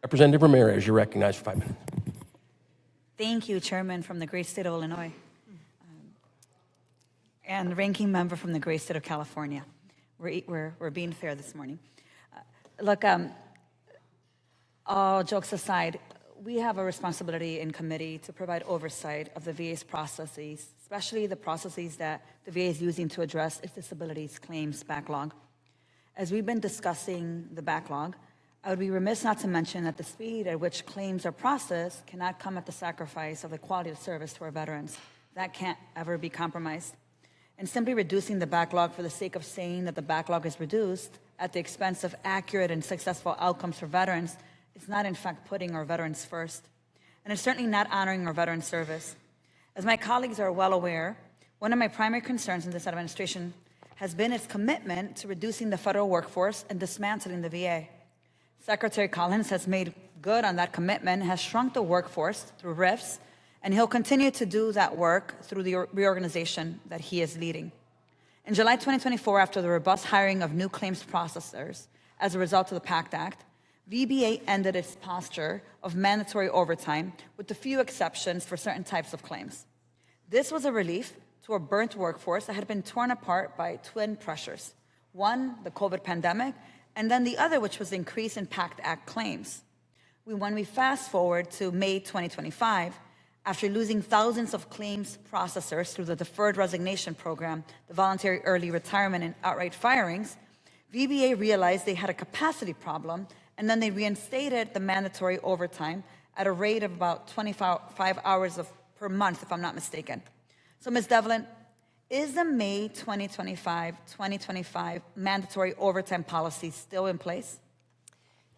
Representative Ramirez, you're recognized for 5 minutes. Thank you, Chairman from the great state of Illinois, and Ranking Member from the great state of California. We're being fair this morning. Look, all jokes aside, we have a responsibility in committee to provide oversight of the VA's processes, especially the processes that the VA is using to address its disabilities claims backlog. As we've been discussing the backlog, I would be remiss not to mention that the speed at which claims are processed cannot come at the sacrifice of the quality of service to our veterans. That can't ever be compromised. And simply reducing the backlog for the sake of saying that the backlog is reduced at the expense of accurate and successful outcomes for veterans is not in fact putting our veterans first. And it's certainly not honoring our veteran service. As my colleagues are well aware, one of my primary concerns in this administration has been its commitment to reducing the federal workforce and dismantling the VA. Secretary Collins has made good on that commitment, has shrunk the workforce through RIFs, and he'll continue to do that work through the reorganization that he is leading. In July 2024, after the robust hiring of new claims processors as a result of the PACT Act, VBA ended its posture of mandatory overtime with a few exceptions for certain types of claims. This was a relief to a burnt workforce that had been torn apart by twin pressures. One, the COVID pandemic, and then the other, which was the increase in PACT Act claims. When we fast forward to May 2025, after losing thousands of claims processors through the deferred resignation program, the voluntary early retirement and outright firings, VBA realized they had a capacity problem, and then they reinstated the mandatory overtime at a rate of about 25 hours per month, if I'm not mistaken. So Ms. Devlin, is the May 2025 mandatory overtime policy still in place?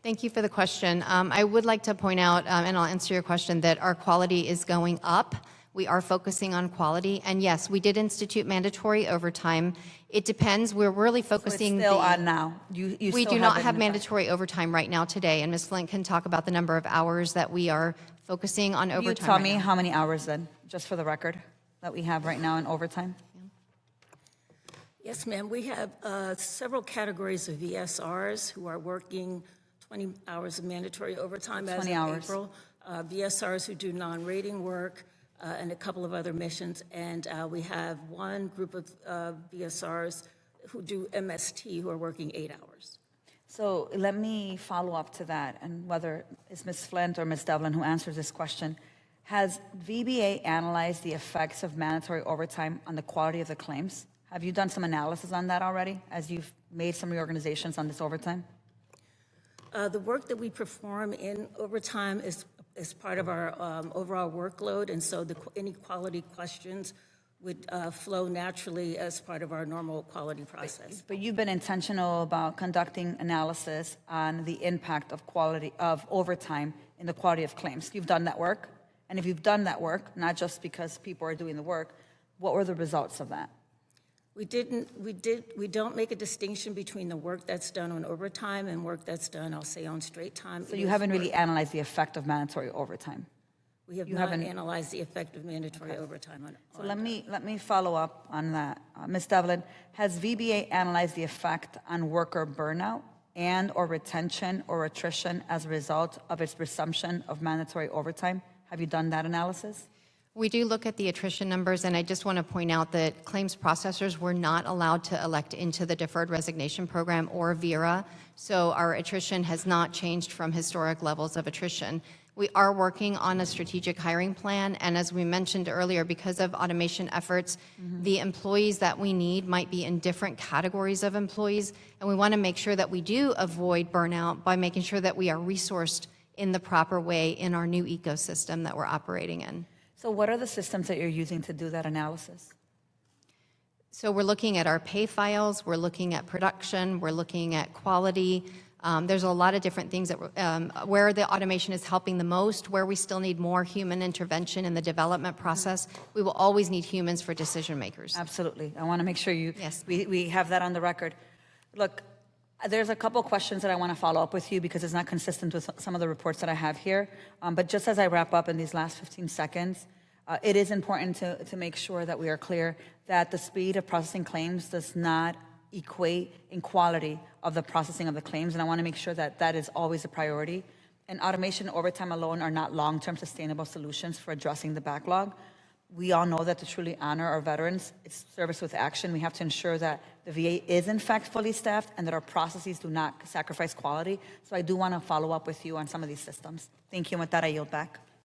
Thank you for the question. I would like to point out, and I'll answer your question, that our quality is going up. We are focusing on quality. And yes, we did institute mandatory overtime. It depends. We're really focusing. So it's still on now. We do not have mandatory overtime right now today. And Ms. Flint can talk about the number of hours that we are focusing on overtime. Can you tell me how many hours then, just for the record, that we have right now in overtime? Yes, ma'am. We have several categories of VSRs who are working 20 hours of mandatory overtime as of April. VSRs who do non-rating work and a couple of other missions. And we have one group of VSRs who do MST who are working 8 hours. So let me follow up to that, and whether it's Ms. Flint or Ms. Devlin who answers this question. Has VBA analyzed the effects of mandatory overtime on the quality of the claims? Have you done some analysis on that already, as you've made some reorganizations on this overtime? The work that we perform in overtime is part of our overall workload, and so any quality questions would flow naturally as part of our normal quality process. But you've been intentional about conducting analysis on the impact of quality of overtime in the quality of claims. You've done that work, and if you've done that work, not just because people are doing the work, what were the results of that? We don't make a distinction between the work that's done on overtime and work that's done, I'll say, on straight time. So you haven't really analyzed the effect of mandatory overtime? We have not analyzed the effect of mandatory overtime on So let me follow up on that. Ms. Devlin, has VBA analyzed the effect on worker burnout and or retention or attrition as a result of its resumption of mandatory overtime? Have you done that analysis? We do look at the attrition numbers, and I just want to point out that claims processors were not allowed to elect into the deferred resignation program or VERA, so our attrition has not changed from historic levels of attrition. We are working on a strategic hiring plan, and as we mentioned earlier, because of automation efforts, the employees that we need might be in different categories of employees, and we want to make sure that we do avoid burnout by making sure that we are resourced in the proper way in our new ecosystem that we're operating in. So what are the systems that you're using to do that analysis? So we're looking at our pay files, we're looking at production, we're looking at quality. There's a lot of different things that where the automation is helping the most, where we still need more human intervention in the development process. We will always need humans for decision makers. Absolutely. I want to make sure Yes. we have that on the record. Look, there's a couple questions that I want to follow up with you because it's not consistent with some of the reports that I have here. But just as I wrap up in these last 15 seconds, it is important to make sure that we are clear that the speed of processing claims does not equate in quality of the processing of the claims. And I want to make sure that that is always a priority. and automation overtime alone are not long-term sustainable solutions for addressing the backlog. We all know that to truly honor our veterans, it's service with action. We have to ensure that the VA is in fact fully staffed and that our processes do not sacrifice quality. So I do want to follow up with you on some of these systems. Thank you, and with that I yield back.